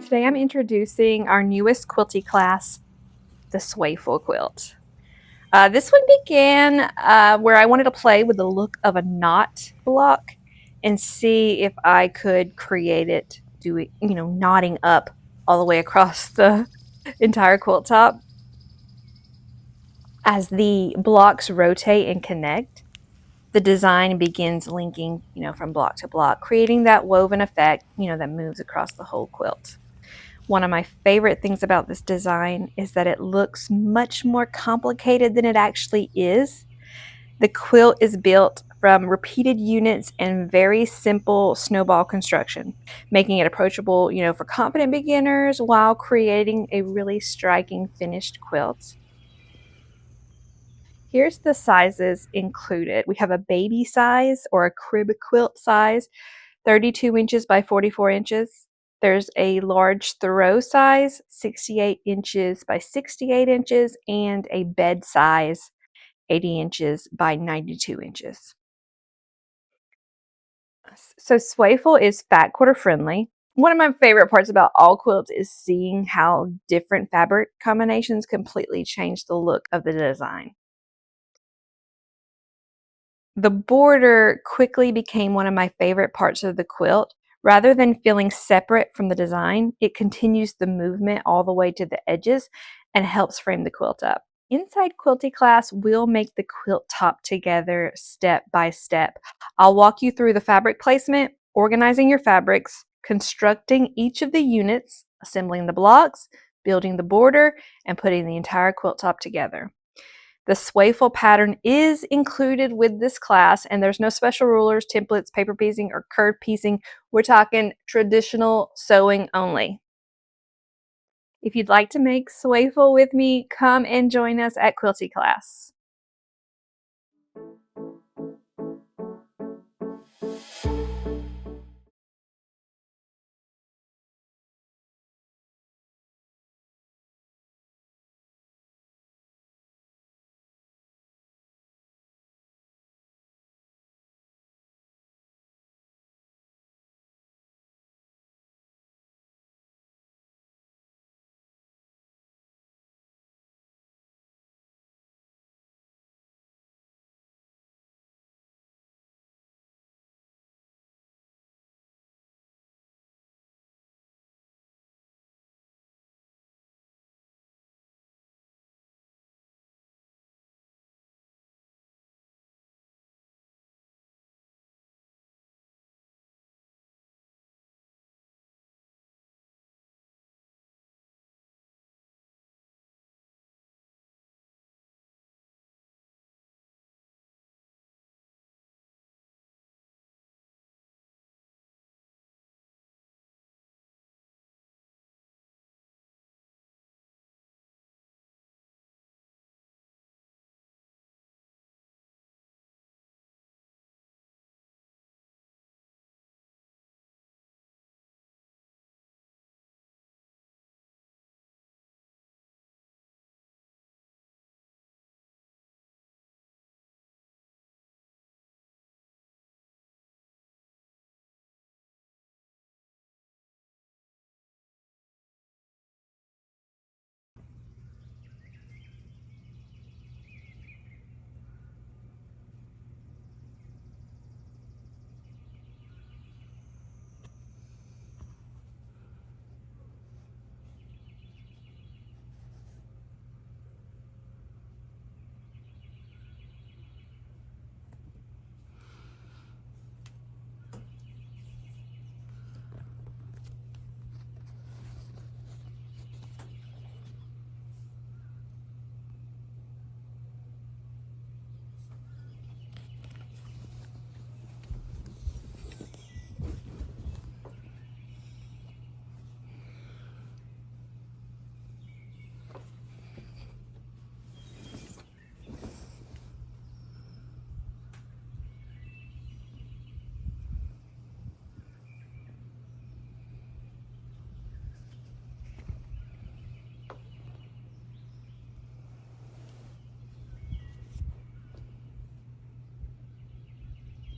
Today I'm introducing our newest quilty class, the Swayful Quilt. This one began where I wanted to play with the look of a knot block and see if I could create it doing, knotting up all the way across the entire quilt top. As the blocks rotate and connect, the design begins linking, from block to block, creating that woven effect, that moves across the whole quilt. One of my favorite things about this design is that it looks much more complicated than it actually is. The quilt is built from repeated units and very simple snowball construction, making it approachable, for confident beginners while creating a really striking finished quilt. Here's the sizes included. We have a baby size or a crib quilt size, 32 inches by 44 inches. There's a large throw size, 68 inches by 68 inches, and a bed size, 80 inches by 92 inches. So Swayful is fat quarter friendly. One of my favorite parts about all quilts is seeing how different fabric combinations completely change the look of the design. The border quickly became one of my favorite parts of the quilt. Rather than feeling separate from the design, it continues the movement all the way to the edges and helps frame the quilt up. Inside Quilty Class, we'll make the quilt top together step by step. I'll walk you through the fabric placement, organizing your fabrics, constructing each of the units, assembling the blocks, building the border, and putting the entire quilt top together. The Swayful pattern is included with this class, and there's no special rulers, templates, paper piecing, or curved piecing. We're talking traditional sewing only. If you'd like to make Swayful with me, come and join us at Quilty Class.